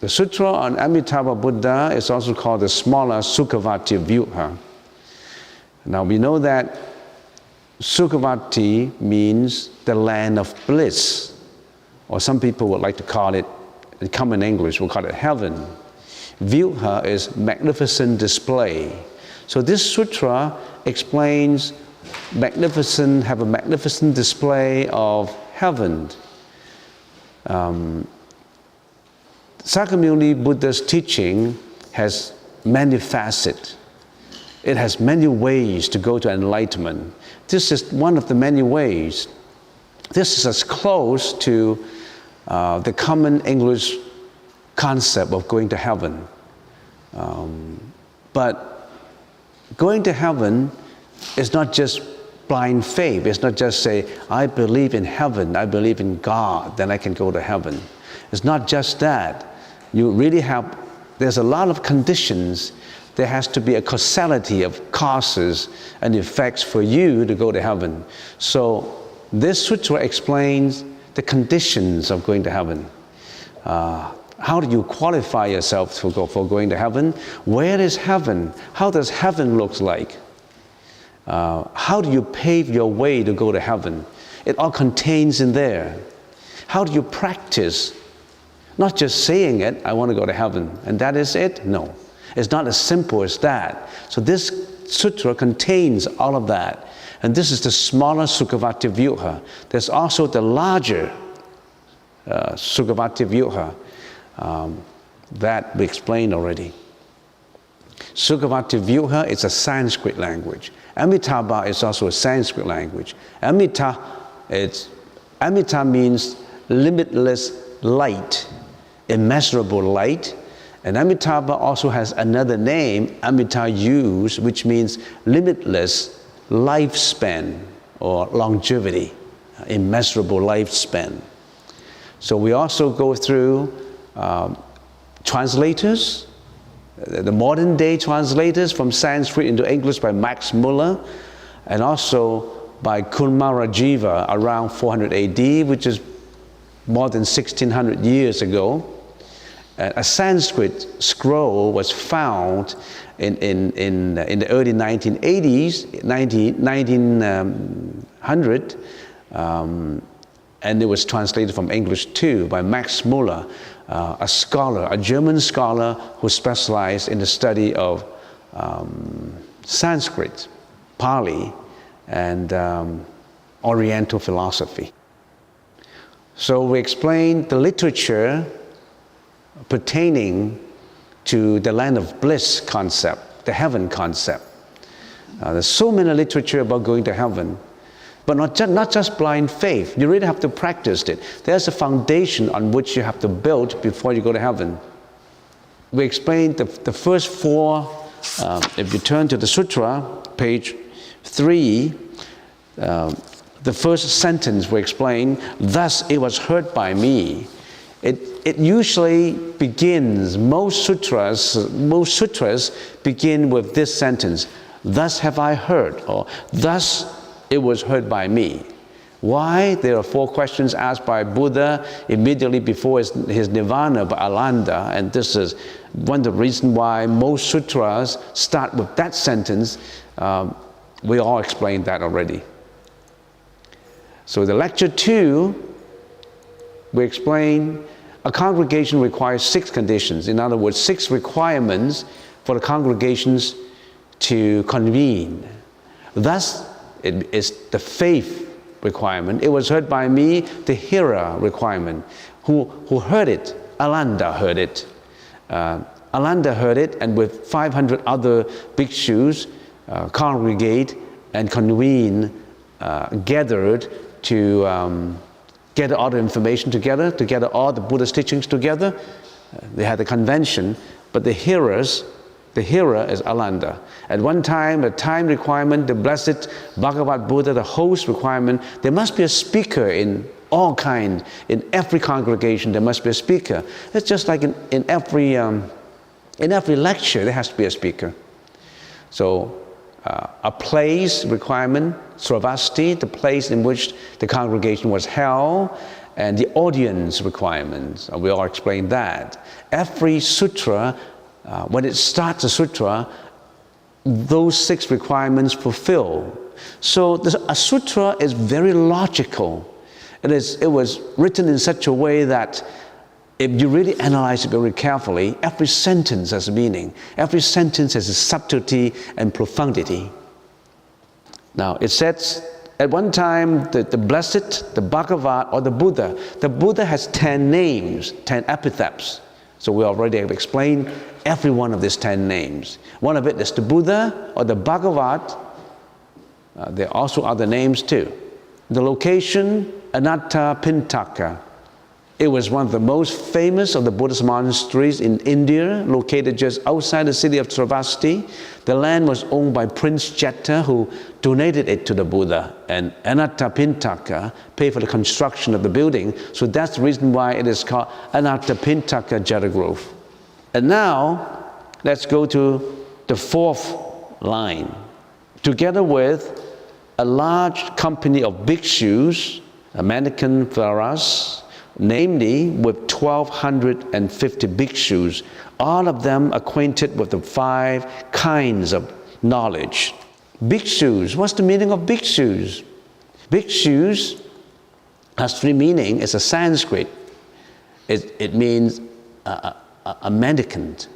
The sutra on Amitabha Buddha is also called the smaller Sukhavati Vyuha. Now we know that Sukhavati means the land of bliss, or some people would like to call it, in common English, we'll call it heaven. Vyuha is magnificent display. So this sutra explains have a magnificent display of heaven. Sakyamuni Buddha's teaching has many facets. It has many ways to go to enlightenment. This is one of the many ways. This is as close to the common English concept of going to heaven. But going to heaven is not just blind faith. It's not just say, I believe in heaven, I believe in God, then I can go to heaven. It's not just that. You really have, there's a lot of conditions. There has to be a causality of causes and effects for you to go to heaven. So this sutra explains the conditions of going to heaven. How do you qualify yourself for going to heaven? Where is heaven? How does heaven look like? How do you pave your way to go to heaven? It all contains in there. How do you practice? Not just saying it, I want to go to heaven, and that is it? No. It's not as simple as that. So this sutra contains all of that. And this is the smaller Sukhavati Vyuha. There's also the larger Sukhavati Vyuha that we explained already. Sukhavati Vyuha is a Sanskrit language. Amitabha is also a Sanskrit language. Amita means limitless light, immeasurable light. And Amitabha also has anotha name, Amita Yus, which means limitless lifespan or longevity, immeasurable lifespan. So we also go through translators, the modern day translators from Sanskrit into English by Max Muller, and also by Kumarajiva around 400 AD, which is more than 1600 years ago. A Sanskrit scroll was found in the early 1980s, 1900, and it was translated from English too by Max Muller, a scholar, a German scholar who specialized in the study of Sanskrit, Pali, and Oriental philosophy. So we explained the literature pertaining to the land of bliss concept, the heaven concept. There's so many literature about going to heaven, but not just blind faith. You really have to practice it. There's a foundation on which you have to build before you go to heaven. We explained the first four, if you turn to the sutra, page 3, the first sentence we explain, thus it was heard by me. It usually begins, most sutras begin with this sentence, thus have I heard, or thus it was heard by me. Why? There are 4 questions asked by Buddha immediately before his nirvana by Alanda, and this is one of the reasons why most sutras start with that sentence. We all explained that already. So the lecture 2, we explain a congregation requires 6 conditions. In other words, 6 requirements for the congregations to convene. Thus, it is the faith requirement. It was heard by me, the hearer requirement. Who heard it? Alanda heard it. Alanda heard it, and with 500 other bhikshus congregate and convene, gathered to gather all the information together, to gather all the Buddha's teachings together. They had a convention, but the hearer is Alanda. At one time, the time requirement, the blessed Bhagavad Buddha, the host requirement, there must be a speaker in all kinds. In every congregation, there must be a speaker. It's just like in every lecture, there has to be a speaker. So a place requirement, Sravasti, the place in which the congregation was held, and the audience requirements. We all explained that. Every sutra, when it starts a sutra, those 6 requirements fulfill. So a sutra is very logical. It was written in such a way that if you really analyze it very carefully, every sentence has meaning. Every sentence has a subtlety and profundity. Now, it says, at one time, the Blessed, the Bhagavat, or the Buddha has 10 names, 10 epithets. So we already have explained every one of these 10 names. One of it is the Buddha or the Bhagavat. There are also other names too. The location, Anathapindika. It was one of the most famous of the Buddhist monasteries in India, located just outside the city of Travasti. The land was owned by Prince Jeta, who donated it to the Buddha, and Anathapindika paid for the construction of the building. So that's the reason why it is called Anathapindika Jeta Grove. And now, let's go to the 4th line. Together with a large company of bhikshus, American Varas, namely with 1,250 bhikshus, all of them acquainted with the 5 kinds of knowledge. Bhikshus, what's the meaning of bhikshus? Bhikshus has 3 meanings. It's a Sanskrit. It means a mendicant,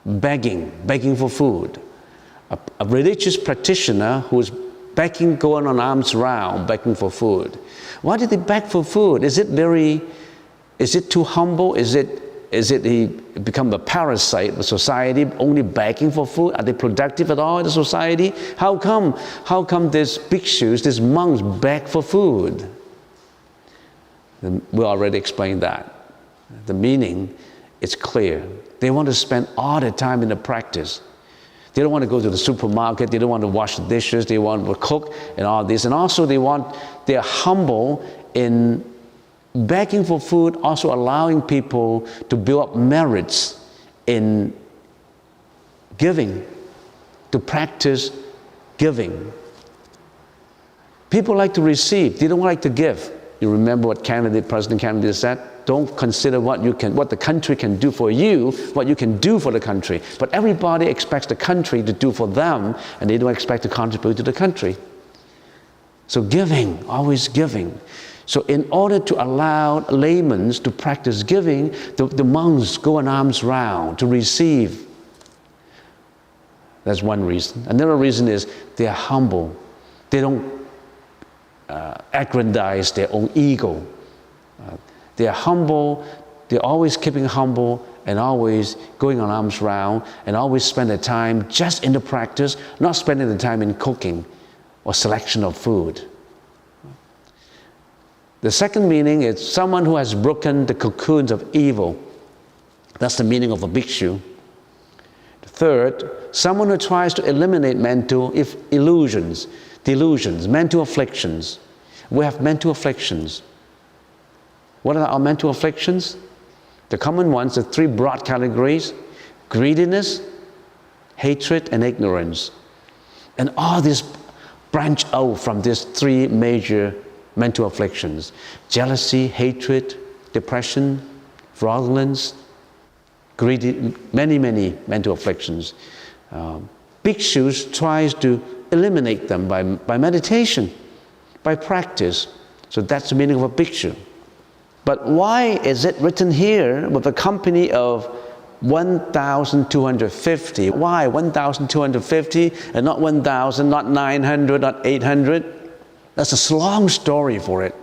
begging for food. A religious practitioner who's begging, going on arms round, begging for food. Why did they beg for food? Is it too humble? Is it he become a parasite of society, only begging for food? Are they productive at all in the society? How come these bhikshus, these monks, beg for food? We already explained that. The meaning is clear. They want to spend all their time in the practice. They don't want to go to the supermarket. They don't want to wash the dishes. They want to cook and all this. And also they're humble in begging for food, also allowing people to build up merits in giving, to practice giving. People like to receive. They don't like to give. You remember what President Kennedy said? Don't consider what the country can do for you, what you can do for the country. But everybody expects the country to do for them, and they don't expect to contribute to the country. So giving, always giving. So in order to allow laymen to practice giving, the monks go in arms round to receive. That's one reason. Another reason is they are humble. They don't aggrandize their own ego. They are humble, they're always keeping humble and always going on arms round and always spend their time just in the practice, not spending the time in cooking or selection of food. The second meaning is someone who has broken the cocoons of evil. That's the meaning of a bhikshu. The third, someone who tries to eliminate mental illusions, delusions, mental afflictions. We have mental afflictions. What are our mental afflictions? The common ones, the 3 broad categories: greediness, hatred, and ignorance. And all these branch out from these 3 major mental afflictions: jealousy, hatred, depression, fraudulence, greedy, many mental afflictions. Bhikshus tries to eliminate them by meditation, by practice. So that's the meaning of a bhikshu. But why is it written here with a company of 1,250? Why 1,250 and not 1,000, not 900, not 800? That's a long story for it.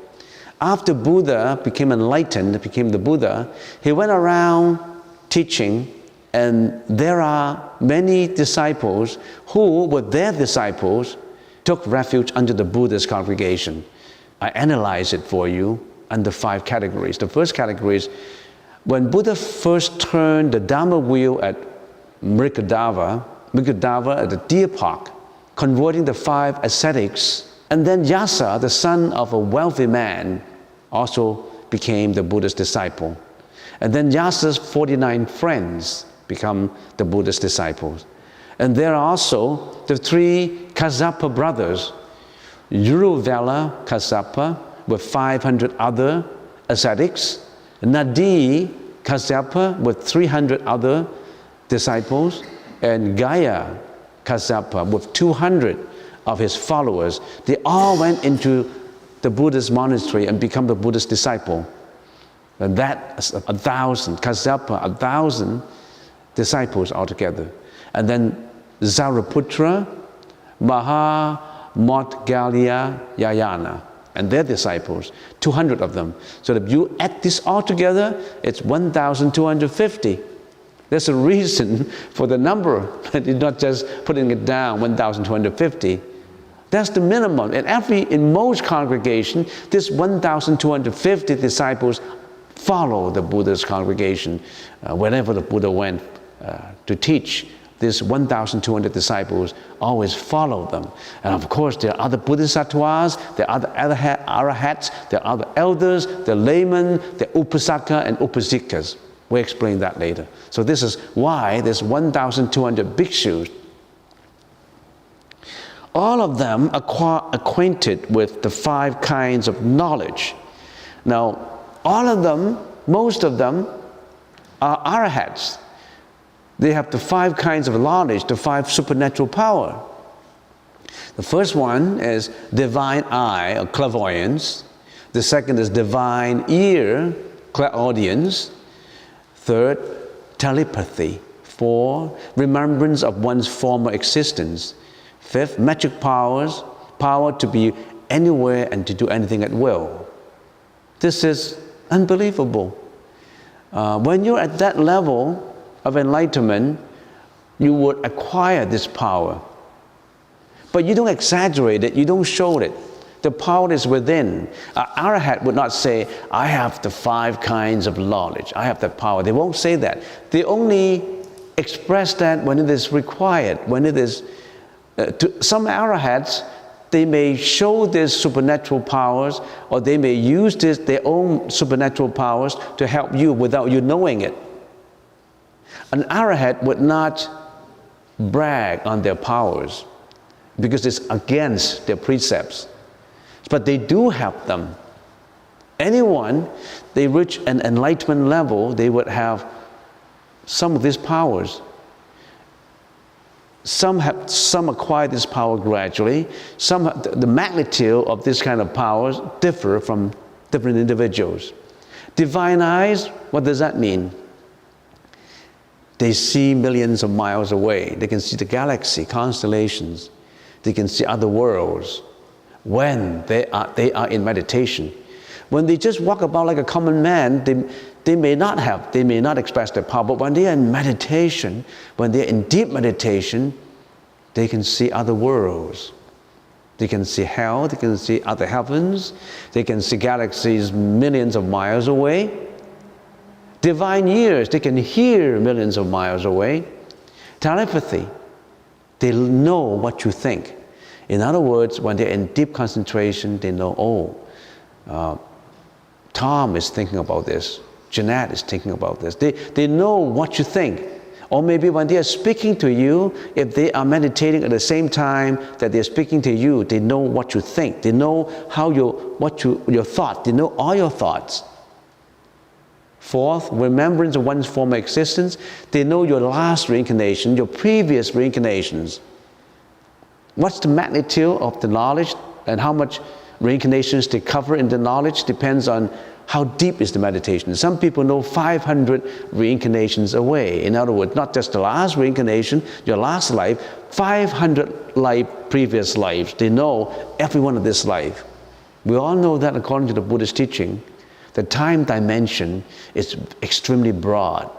After Buddha became enlightened, became the Buddha, he went around teaching, and there are many disciples who, with their disciples, took refuge under the Buddha's congregation. I analyze it for you under 5 categories. The first category is when Buddha first turned the Dharma wheel at Mrigadava at the deer park, converting the 5 ascetics, and then Yasa, the son of a wealthy man, also became the Buddha's disciple. And then Yasa's 49 friends become the Buddha's disciples. And there are also the 3 Kassapa brothers, Uruvela Kassapa, with 500 other ascetics, Nadi Kasyapa with 300 other disciples, and Gaya Kasyapa with 200 of his followers. They all went into the Buddhist monastery and become the Buddhist disciple. And that 1,000, Kasyapa, 1,000 disciples altogether. And then Zaraputra, Maha Moudgaliya Yayana, and their disciples, 200 of them. So if you add this all together, it's 1,250. There's a reason for the number. It's not just putting it down, 1,250. That's the minimum. In most congregations, this 1,250 disciples follow the Buddha's congregation whenever the Buddha went to teach. These 1,200 disciples always follow them. And of course, there are other Bodhisattvas, there are other arahats, there are other elders, the laymen, the upasaka and upasikas. We'll explain that later. So this is why there's 1,200 bhikshus. All of them are acquainted with the 5 kinds of knowledge. Now, all of them, most of them, are arahats. They have the 5 kinds of knowledge, the 5 supernatural power. The first one is divine eye, or clairvoyance. The second is divine ear, clairaudience. Third, telepathy. 4, remembrance of one's former existence. 5th, magic powers, power to be anywhere and to do anything at will. This is unbelievable. When you're at that level of enlightenment, you would acquire this power. But you don't exaggerate it, you don't show it. The power is within. An arahat would not say, I have the 5 kinds of knowledge, I have that power. They won't say that. They only express that when it is required, when it is, to some arahats, they may show these supernatural powers, or they may use their own supernatural powers to help you without you knowing it. An arahat would not brag on their powers because it's against their precepts. But they do have them. Anyone, they reach an enlightenment level, they would have some of these powers. Some acquire this power gradually. The magnitude of this kind of powers differ from different individuals. Divine eyes, what does that mean? They see millions of miles away. They can see the galaxy, constellations. They can see other worlds when they are in meditation. When they just walk about like a common man, they may not express their power, but when they are in meditation, when they are in deep meditation, they can see other worlds. They can see hell, they can see other heavens, they can see galaxies millions of miles away. Divine ears, they can hear millions of miles away. Telepathy, they know what you think. In other words, when they're in deep concentration, they know, Tom is thinking about this, Jeanette is thinking about this. They know what you think. Or maybe when they are speaking to you, if they are meditating at the same time that they're speaking to you, they know what you think. They know your thought. They know all your thoughts. 4th, remembrance of one's former existence. They know your last reincarnation, your previous reincarnations. What's the magnitude of the knowledge and how much reincarnations they cover in the knowledge depends on how deep is the meditation. Some people know 500 reincarnations away. In other words, not just the last reincarnation, your last life, 500 previous lives. They know every one of this life. We all know that according to the Buddhist teaching, the time dimension is extremely broad.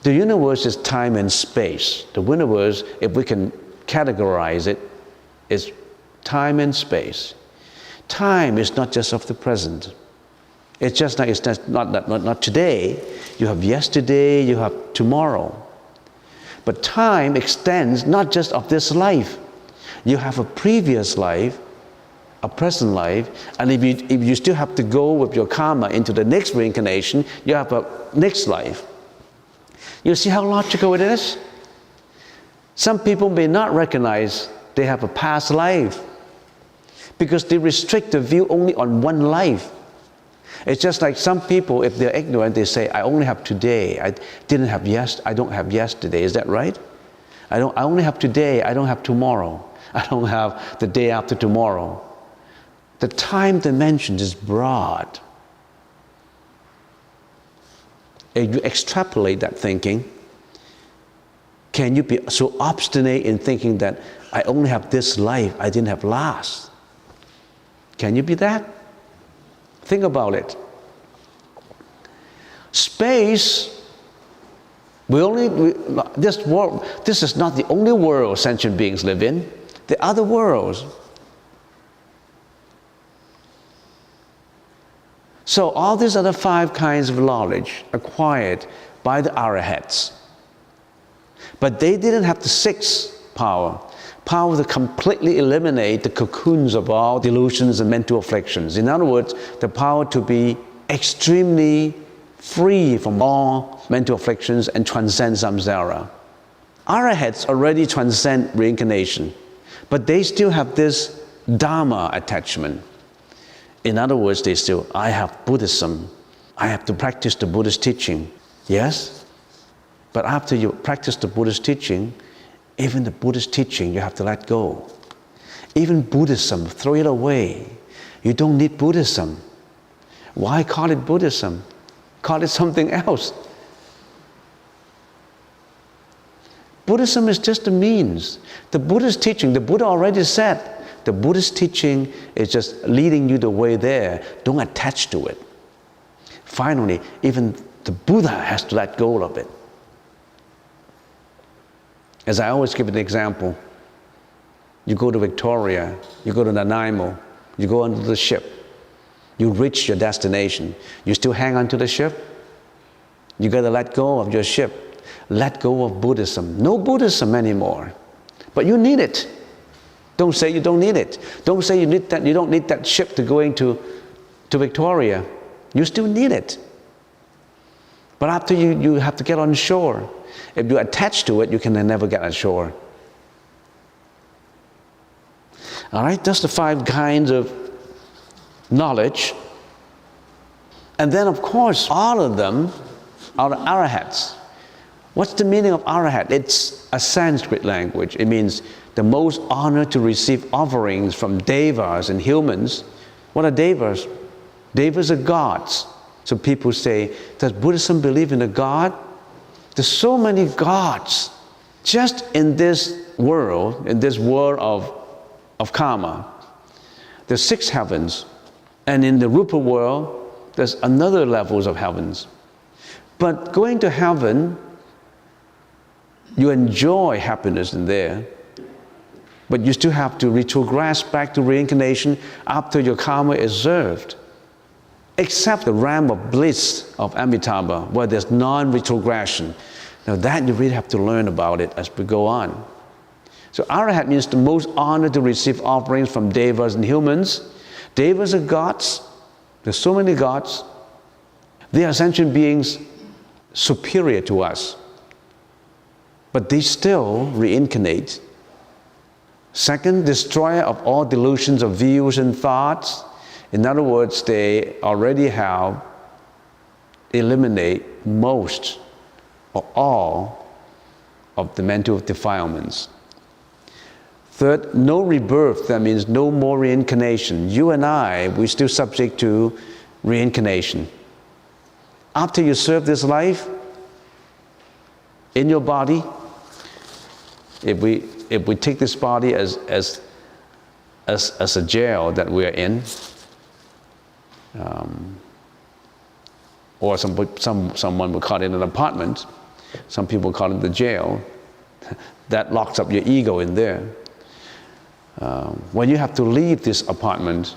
The universe is time and space. The universe, if we can categorize it, is time and space. Time is not just of the present. It's just not today. You have yesterday, you have tomorrow. But time extends not just of this life. You have a previous life, a present life, and if you still have to go with your karma into the next reincarnation, you have a next life. You see how logical it is? Some people may not recognize they have a past life, because they restrict the view only on one life. It's just like some people, if they're ignorant, they say, I only have today. I don't have yesterday. Is that right? I only have today. I don't have tomorrow. I don't have the day after tomorrow. The time dimension is broad. If you extrapolate that thinking, can you be so obstinate in thinking that I only have this life, I didn't have last? Can you be that? Think about it. Space, this world, this is not the only world sentient beings live in. There are other worlds. So all these other 5 kinds of knowledge acquired by the arahats. But they didn't have the 6th power to completely eliminate the cocoons of all delusions and mental afflictions. In other words, the power to be extremely free from all mental afflictions and transcend samsara. Arahats already transcend reincarnation, but they still have this dharma attachment. In other words, they still, I have Buddhism. I have to practice the Buddhist teaching. Yes, but after you practice the Buddhist teaching, even the Buddhist teaching you have to let go. Even Buddhism, throw it away. You don't need Buddhism. Why call it Buddhism? Call it something else. Buddhism is just a means. The Buddhist teaching, the Buddha already said, the Buddhist teaching is just leading you the way there. Don't attach to it. Finally, even the Buddha has to let go of it. As I always give an example, you go to Victoria, you go to Nanaimo, you go onto the ship, you reach your destination, you still hang on to the ship? You got to let go of your ship. Let go of Buddhism. No Buddhism anymore. But you need it. Don't say you don't need it. Don't say you don't need that ship to go into Victoria. You still need it. But after you have to get on shore. If you attach to it, you can never get on shore. All right, that's the 5 kinds of knowledge. And then, of course, all of them are arahats. What's the meaning of arahat? It's a Sanskrit language. It means the most honored to receive offerings from devas and humans. What are devas? Devas are gods. So people say, does Buddhism believe in a god? There's so many gods just in this world of karma. There's 6 heavens. And in the Rupa world, there's another levels of heavens. But going to heaven, you enjoy happiness in there. But you still have to retrogress back to reincarnation after your karma is served. Except the realm of bliss of Amitabha, where there's non-retrogression. Now that you really have to learn about it as we go on. So arahat means the most honored to receive offerings from devas and humans. Devas are gods. There's so many gods. They are sentient beings superior to us. But they still reincarnate. Second, destroyer of all delusions of views and thoughts. In other words, they already have eliminated most or all of the mental defilements. Third, no rebirth. That means no more reincarnation. You and I, we're still subject to reincarnation. After you serve this life in your body, if we take this body as a jail that we are in, or someone would call it an apartment, some people call it the jail, that locks up your ego in there. When you have to leave this apartment,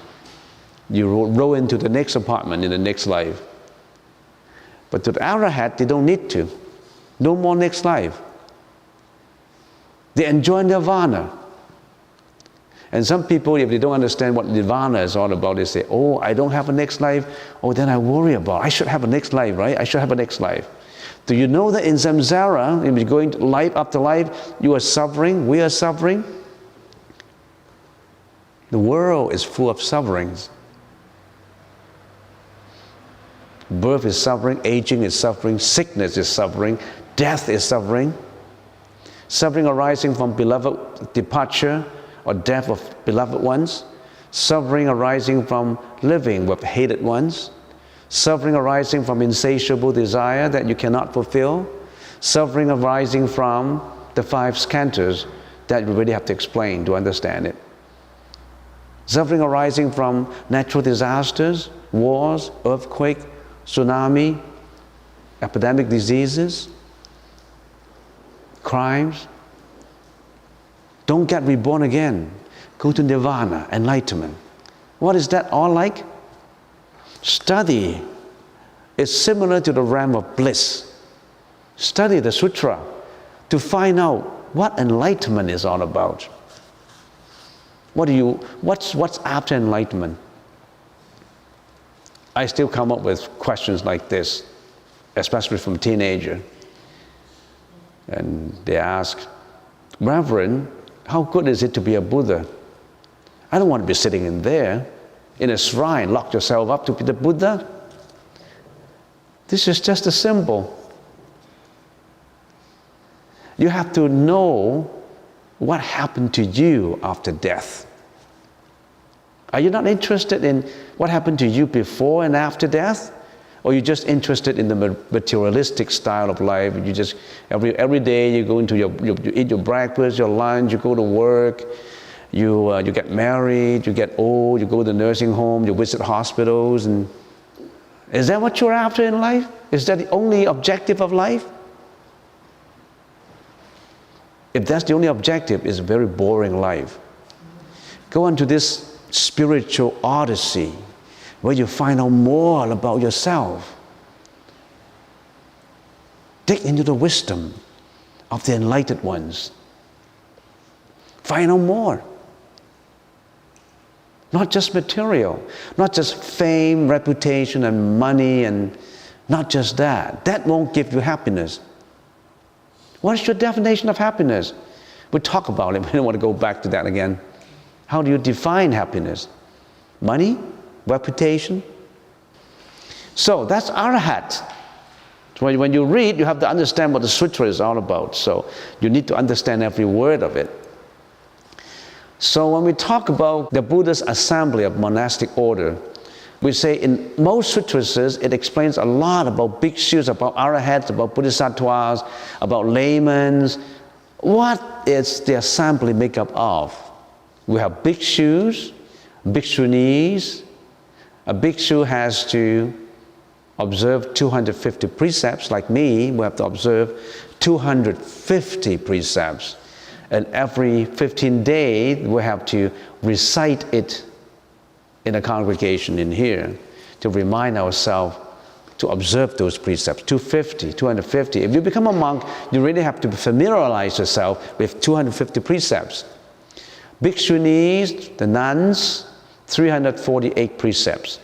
you roll into the next apartment in the next life. But to the arahat, they don't need to. No more next life. They enjoy nirvana. And some people, if they don't understand what nirvana is all about, they say, oh, I don't have a next life. Oh, then I worry about it. I should have a next life, right? I should have a next life. Do you know that in samsara, if you're going to life after life, you are suffering, we are suffering? The world is full of sufferings. Birth is suffering, aging is suffering, sickness is suffering, death is suffering. Suffering arising from beloved departure or death of beloved ones. Suffering arising from living with hated ones. Suffering arising from insatiable desire that you cannot fulfill. Suffering arising from the 5 skandhas that you really have to explain to understand it. Suffering arising from natural disasters, wars, earthquake, tsunami, epidemic diseases, crimes. Don't get reborn again. Go to nirvana, enlightenment. What is that all like? Study. It's similar to the realm of bliss. Study the Sutra to find out what enlightenment is all about. What's after enlightenment? I still come up with questions like this, especially from teenagers. And they ask, Reverend, how good is it to be a Buddha? I don't want to be sitting in there, in a shrine, lock yourself up to be the Buddha. This is just a symbol. You have to know what happened to you after death. Are you not interested in what happened to you before and after death? Or are you just interested in the materialistic style of life? You just, every day you go into you eat your breakfast, your lunch, you go to work, you get married, you get old, you go to the nursing home, you visit hospitals. And is that what you're after in life? Is that the only objective of life? If that's the only objective, it's a very boring life. Go into this spiritual odyssey where you find out more about yourself. Dig into the wisdom of the enlightened ones. Find out more. Not just material, not just fame, reputation, and money, and not just that. That won't give you happiness. What is your definition of happiness? We'll talk about it. We don't want to go back to that again. How do you define happiness? Money? Reputation? So that's arahat. So when you read, you have to understand what the sutra is all about. So you need to understand every word of it. So when we talk about the Buddha's assembly of monastic order, we say in most sutras, it explains a lot about bhikshus, about arahats, about bodhisattvas, about laymen. What is the assembly made up of? We have bhikshus, bhikshunis. A bhikshu has to observe 250 precepts. Like me, we have to observe 250 precepts. And every 15 days, we have to recite it in a congregation in here to remind ourselves to observe those precepts. 250, 250. If you become a monk, you really have to familiarize yourself with 250 precepts. Bhikshunis, the nuns, 348 precepts.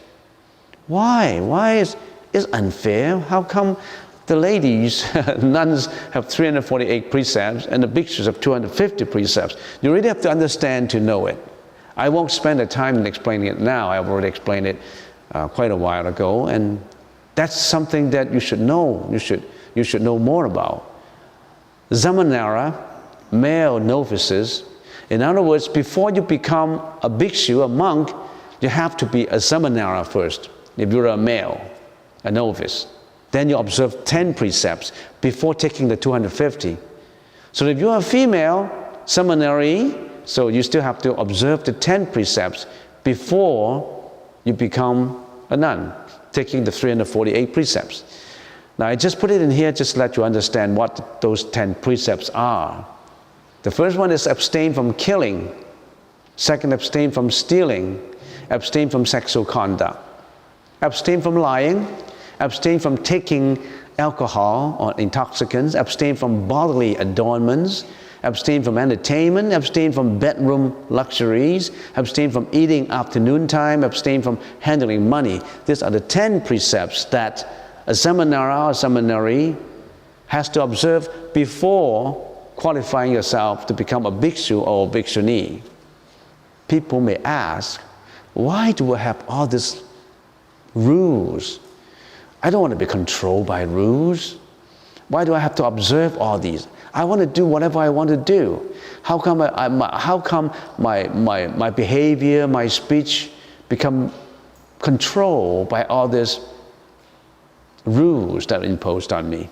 Why? Why is unfair? How come the ladies, nuns, have 348 precepts and the bhikshus have 250 precepts? You really have to understand to know it. I won't spend the time in explaining it now. I've already explained it quite a while ago, and that's something that you should know. You should know more about. Zamanara, male novices. In other words, before you become a bhikshu, a monk, you have to be a zamanara first. If you're a male, a novice, then you observe 10 precepts before taking the 250. So if you're a female seminary, so you still have to observe the 10 precepts before you become a nun, taking the 348 precepts. Now I just put it in here just to let you understand what those 10 precepts are. The first one is abstain from killing. Second, abstain from stealing. Abstain from sexual conduct. Abstain from lying. Abstain from taking alcohol or intoxicants. Abstain from bodily adornments. Abstain from entertainment. Abstain from bedroom luxuries. Abstain from eating afternoon time. Abstain from handling money. These are the 10 precepts that a seminara or seminary has to observe before qualifying yourself to become a bhikshu or a bhikshuni. people may ask, why do I have all these rules? I don't want to be controlled by rules. Why do I have to observe all these? I want to do whatever I want to do. How come my behavior, my speech become controlled by all these rules that are imposed on me?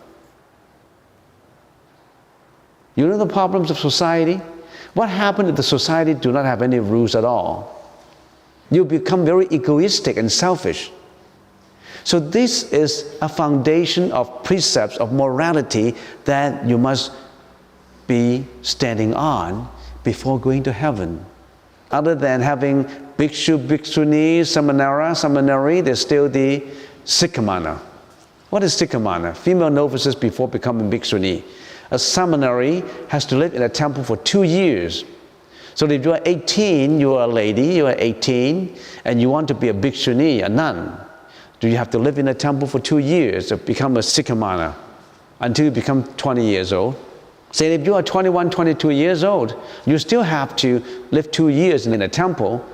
You know the problems of society? What happens if the society do not have any rules at all? You become very egoistic and selfish. So this is a foundation of precepts of morality that you must be standing on before going to heaven. Other than having bhikshu, bhikshuni, samaneri, there's still the sikhamana. What is sikhamana? Female novices before becoming bhikshuni. A samaneri has to live in a temple for 2 years. So if you are 18, you are a lady, you are 18, and you want to be a bhikshuni, a nun, do you have to live in a temple for 2 years to become a sikhamana until you become 20 years old? Say if you are 21, 22 years old, you still have to live 2 years in a temple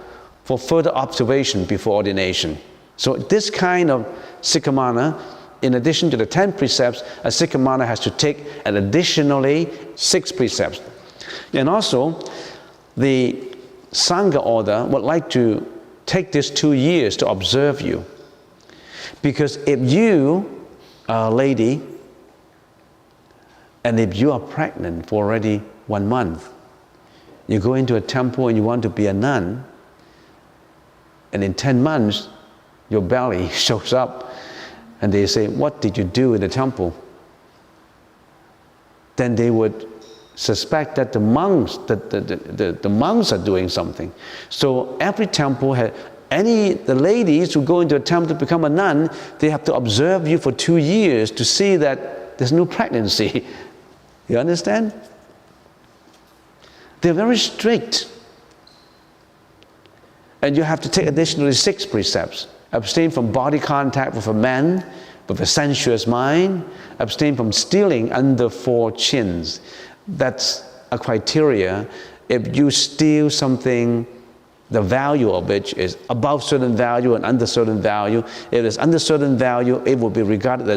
for further observation before ordination. So this kind of sikhamana, in addition to the 10 precepts, a sikhamana has to take an additionally 6 precepts. And also, the Sangha order would like to take these 2 years to observe you. Because if you are a lady, and if you are pregnant for already 1 month, you go into a temple and you want to be a nun, and in 10 months, your belly shows up, and they say, what did you do in the temple? Then they would suspect that the monks, the monks are doing something. So every temple had, the ladies who go into a temple to become a nun, they have to observe you for 2 years to see that there's no pregnancy. You understand? They're very strict. And you have to take additionally 6 precepts. Abstain from body contact with a man, with a sensuous mind. Abstain from stealing under 4 chins. That's a criteria. If you steal something, the value of it is above certain value and under certain value. If it's under certain value, it will be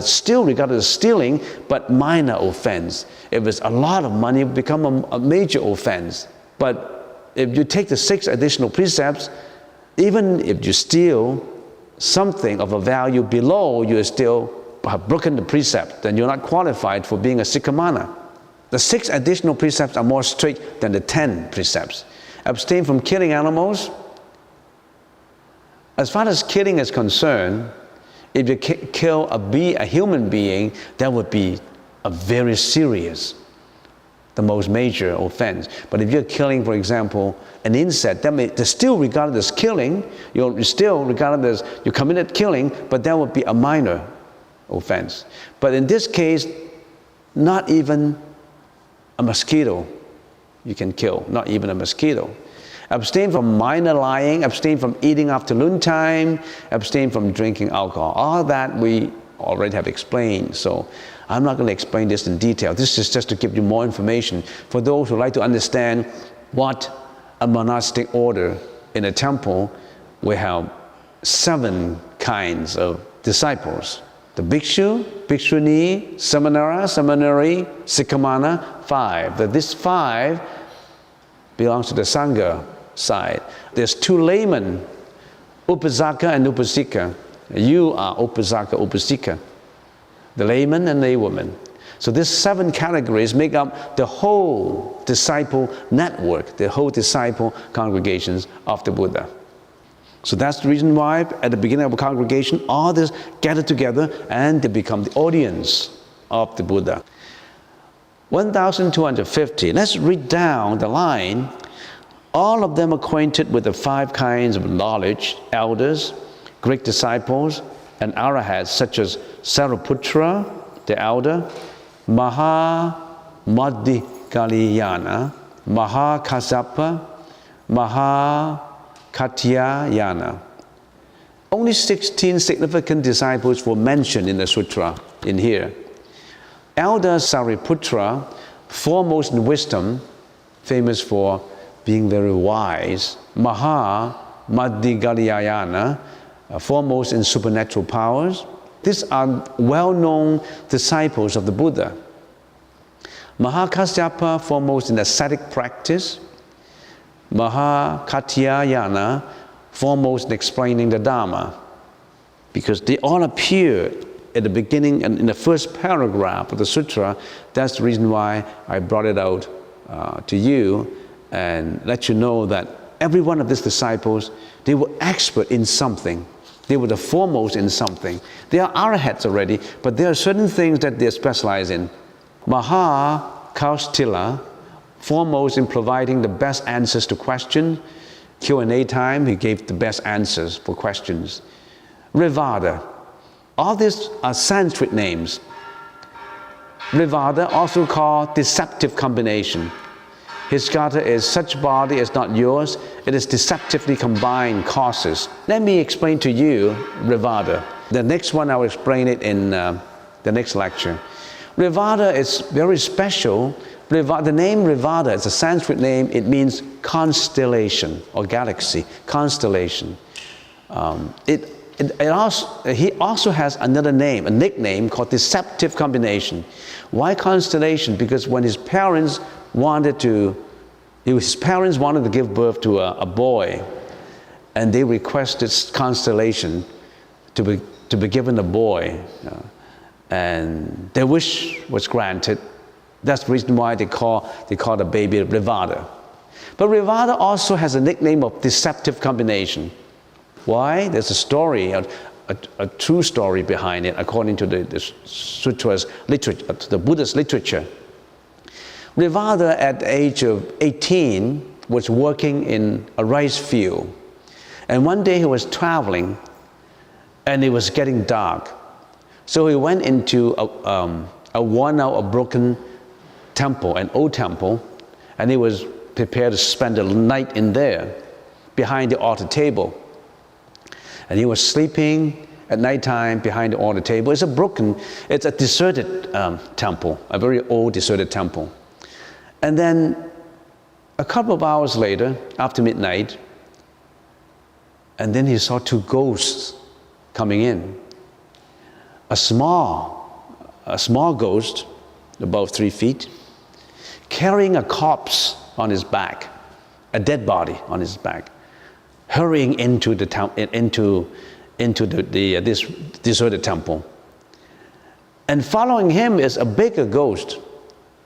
still regarded as stealing, but minor offense. If it's a lot of money, it will become a major offense. But if you take the 6 additional precepts, even if you steal something of a value below, you still have broken the precept, then you're not qualified for being a sikhamana. The 6 additional precepts are more strict than the 10 precepts. Abstain from killing animals. As far as killing is concerned, if you kill a human being, that would be a very serious, the most major offense. But if you're killing, for example, an insect, that's still regarded as killing. You're still regarded as you committed killing, but that would be a minor offense. But in this case, not even a mosquito you can kill, not even a mosquito. Abstain from minor lying, abstain from eating after noontime, abstain from drinking alcohol. All that we already have explained, so I'm not going to explain this in detail. This is just to give you more information for those who like to understand what a monastic order in a temple. We have 7 kinds of disciples. The bhikshu, bhikshuni, samaneri, sikhamana, 5. That this 5 belongs to the Sangha side. There's 2 laymen, upasaka and upasika. You are upasaka, upasika, the layman and laywoman. So these 7 categories make up the whole disciple network, the whole disciple congregations of the Buddha. So that's the reason why at the beginning of a congregation, all this gather together and they become the audience of the Buddha. 1250, let's read down the line. All of them acquainted with the 5 kinds of knowledge, elders, great disciples, and arahats such as Sariputra, the elder, Maha-Madhikaliyana, Maha-Kassapa, Maha-Katyayana. Only 16 significant disciples were mentioned in the sutra in here. Elder Sariputra, foremost in wisdom, famous for being very wise. Maha Madhigalyayana, foremost in supernatural powers. These are well-known disciples of the Buddha. Mahakasyapa, foremost in ascetic practice. Mahakatyayana, foremost in explaining the Dharma. Because they all appear at the beginning and in the first paragraph of the sutra. That's the reason why I brought it out to you and let you know that every one of these disciples, they were expert in something. They were the foremost in something. They are arahats already, but there are certain things that they specialize in. Mahakaustila, foremost in providing the best answers to questions. Q&A time, he gave the best answers for questions. Rivada, all these are Sanskrit names. Rivada, also called deceptive combination. His kata is such body is not yours, it is deceptively combined causes. Let me explain to you Rivada. The next one I will explain it in the next lecture. Rivada is very special. The name Rivada is a Sanskrit name. It means constellation or galaxy, constellation. He also has another name, a nickname called deceptive combination. Why constellation? Because when his parents wanted to give birth to a boy, and they requested constellation to be given a boy, and their wish was granted. That's the reason why they call the baby Rivada. But Rivada also has a nickname of deceptive combination. Why? There's a story, a true story behind it, according to the Sutra's literature, to the Buddhist literature. Rivada, at the age of 18, was working in a rice field. And one day he was traveling, and it was getting dark. So he went into a worn-out, a broken temple, an old temple, and he was prepared to spend the night in there, behind the altar table. And he was sleeping at nighttime behind the altar table. It's a deserted temple, a very old deserted temple. And then a couple of hours later, after midnight, and then he saw two ghosts coming in. A small ghost, about 3 feet, carrying a corpse on his back, a dead body on his back, hurrying into this deserted temple. And following him is a bigger ghost,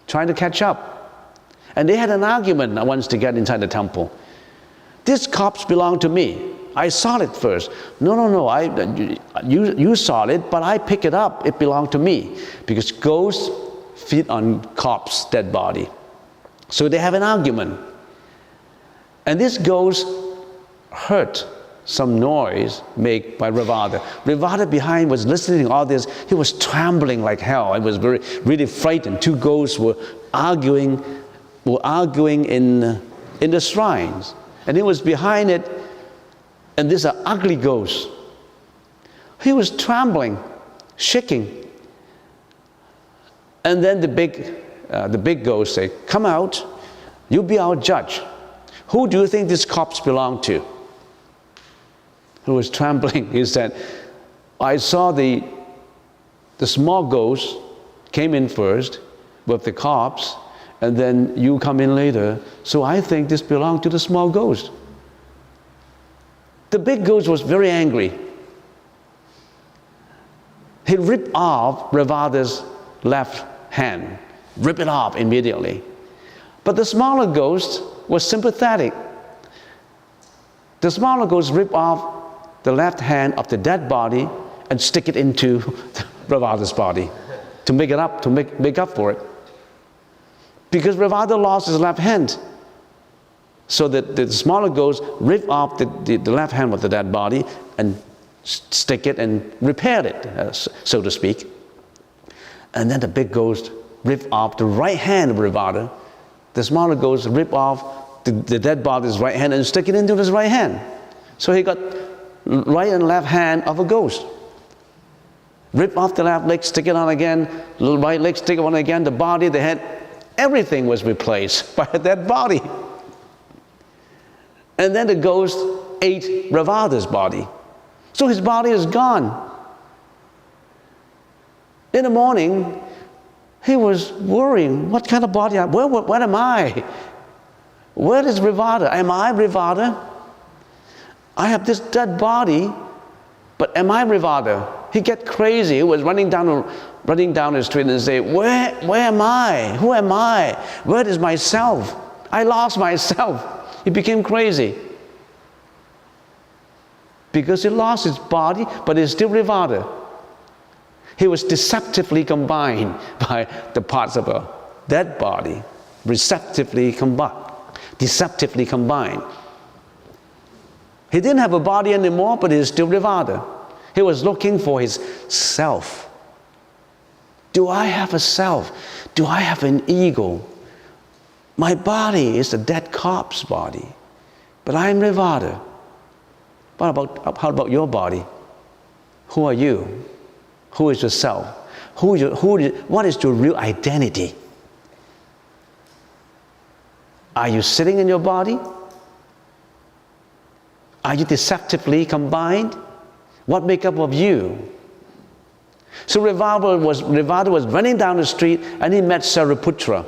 trying to catch up. And they had an argument once to get inside the temple. This corpse belonged to me. I saw it first. No, you saw it, but I picked it up. It belonged to me. Because ghosts feed on corpse, dead body. So they have an argument. And this ghost heard some noise made by Rivada. Rivada behind was listening to all this. He was trembling like hell. I was really frightened. Two ghosts were arguing in the shrines. And he was behind it, and this is an ugly ghost. He was trembling, shaking. And then the big ghost said, "Come out, you be our judge. Who do you think this corpse belonged to?" He was trembling. He said, "I saw the small ghost came in first with the corpse, and then you come in later, so I think this belonged to the small ghost." The big ghost was very angry. He ripped off Rivada's left hand, ripped it off immediately. But the smaller ghost was sympathetic. The smaller ghost ripped off the left hand of the dead body and stick it into Rivada's body to make it up, to make up for it. Because Rivada lost his left hand. So the smaller ghost ripped off the left hand of the dead body and stick it and repaired it, so to speak. And then the big ghost ripped off the right hand of Rivada. The smaller ghost ripped off the dead body's right hand and stick it into his right hand. So he got right and left hand of a ghost. Rip off the left leg, stick it on again, little right leg, stick it on again, the body, the head, everything was replaced by a dead body. And then the ghost ate Ravada's body. So his body is gone. In the morning, he was worrying, what kind of body? Where am I? Where is Ravada? Am I Ravada? I have this dead body, but am I Ravada? He get crazy. He was running down the street and say, where am I? Who am I? Where is myself? I lost myself. He became crazy. Because he lost his body, but he's still Ravada. He was deceptively combined by the parts of a dead body, deceptively combined. He didn't have a body anymore, but he's still Ravada. He was looking for his self. Do I have a self? Do I have an ego? My body is a dead corpse body, but I'm Ravada. How about your body? Who are you? Who is yourself? What is your real identity? Are you sitting in your body? Are you deceptively combined? What make up of you? So Ravada was running down the street and he met Sariputra,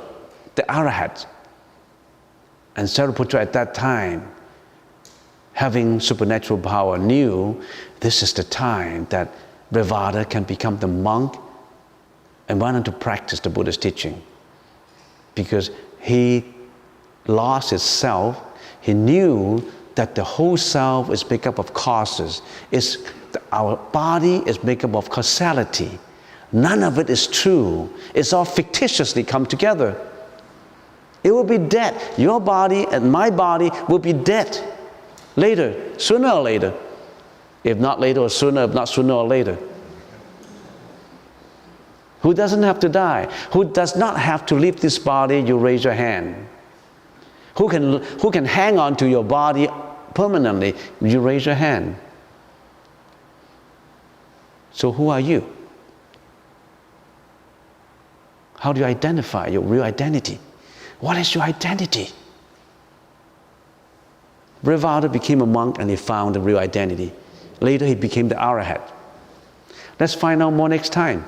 the Arahat. And Sariputra at that time, having supernatural power, knew this is the time that Ravada can become the monk and wanted to practice the Buddha's teaching. Because he lost his self, he knew that the whole self is made up of causes. Our body is made up of causality. None of it is true. It's all fictitiously come together. It will be dead. Your body and my body will be dead later, sooner or later. If not later or sooner, if not sooner or later. Who doesn't have to die? Who does not have to leave this body? You raise your hand. Who can hang on to your body permanently? You raise your hand. So who are you? How do you identify your real identity? What is your identity? Ravada became a monk and he found the real identity. Later he became the Arahat. Let's find out more next time.